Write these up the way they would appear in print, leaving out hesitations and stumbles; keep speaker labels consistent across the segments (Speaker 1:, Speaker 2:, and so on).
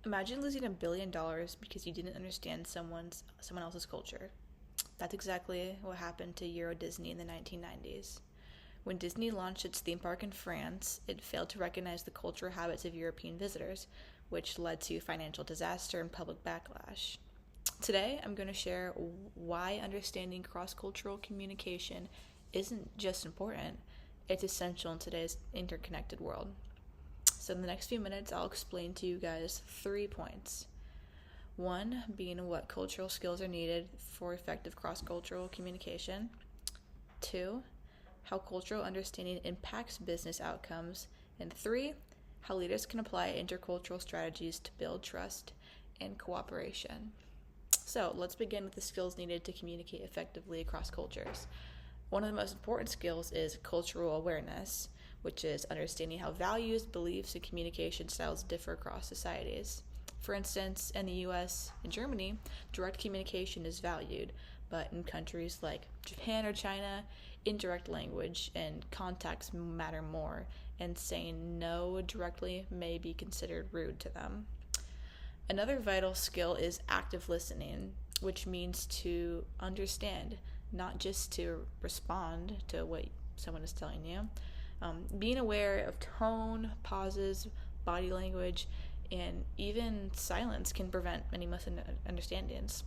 Speaker 1: Imagine losing $1 billion because you didn't understand someone else's culture. That's exactly what happened to Euro Disney in the 1990s. When Disney launched its theme park in France, it failed to recognize the cultural habits of European visitors, which led to financial disaster and public backlash. Today, I'm going to share why understanding cross-cultural communication isn't just important, it's essential in today's interconnected world. So in the next few minutes, I'll explain to you guys 3 points. 1 being what cultural skills are needed for effective cross-cultural communication. 2, how cultural understanding impacts business outcomes. And 3, how leaders can apply intercultural strategies to build trust and cooperation. So let's begin with the skills needed to communicate effectively across cultures. One of the most important skills is cultural awareness, which is understanding how values, beliefs, and communication styles differ across societies. For instance, in the US and Germany, direct communication is valued, but in countries like Japan or China, indirect language and context matter more, and saying no directly may be considered rude to them. Another vital skill is active listening, which means to understand, not just to respond to what someone is telling you. Being aware of tone, pauses, body language, and even silence can prevent many misunderstandings.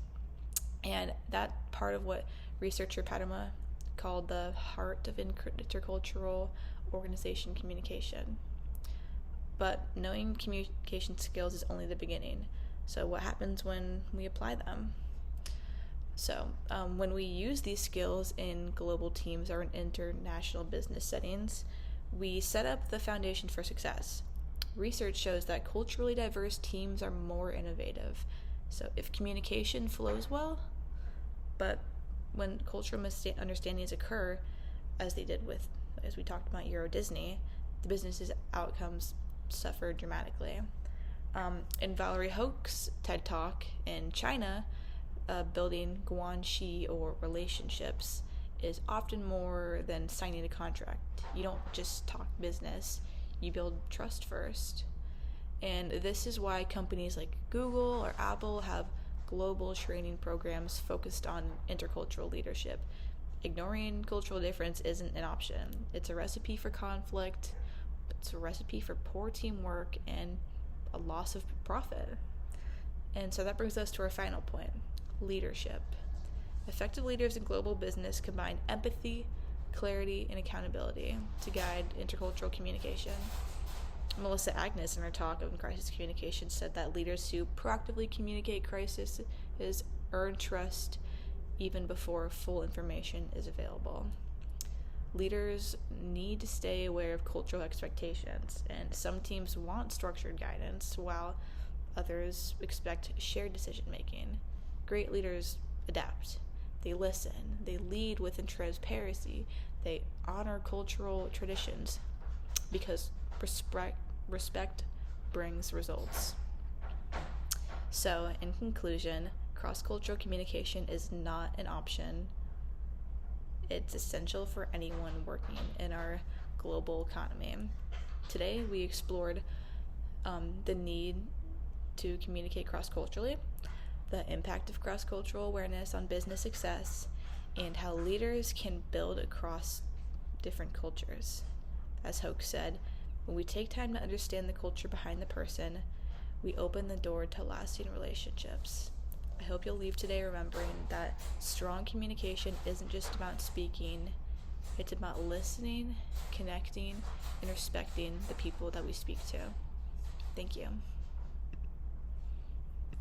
Speaker 1: And that part of what researcher Padma called the heart of intercultural organization communication. But knowing communication skills is only the beginning. So what happens when we apply them? So when we use these skills in global teams or in international business settings, we set up the foundation for success. Research shows that culturally diverse teams are more innovative. So if communication flows well, but when cultural understandings occur, as we talked about Euro Disney, the business's outcomes suffer dramatically. In Valerie Hoch's TED Talk in China, building guanxi or relationships is often more than signing a contract. You don't just talk business, you build trust first. And this is why companies like Google or Apple have global training programs focused on intercultural leadership. Ignoring cultural difference isn't an option. It's a recipe for conflict, it's a recipe for poor teamwork and a loss of profit. And so that brings us to our final point, leadership. Effective leaders in global business combine empathy, clarity, and accountability to guide intercultural communication. Melissa Agnes, in her talk on crisis communication, said that leaders who proactively communicate crises earn trust even before full information is available. Leaders need to stay aware of cultural expectations, and some teams want structured guidance, while others expect shared decision making. Great leaders adapt. They listen. They lead with transparency. They honor cultural traditions because respect brings results. So, in conclusion, cross-cultural communication is not an option. It's essential for anyone working in our global economy. Today, we explored the need to communicate cross-culturally, the impact of cross-cultural awareness on business success, and how leaders can build across different cultures. As Hoch said, when we take time to understand the culture behind the person, we open the door to lasting relationships. I hope you'll leave today remembering that strong communication isn't just about speaking, it's about listening, connecting, and respecting the people that we speak to. Thank you.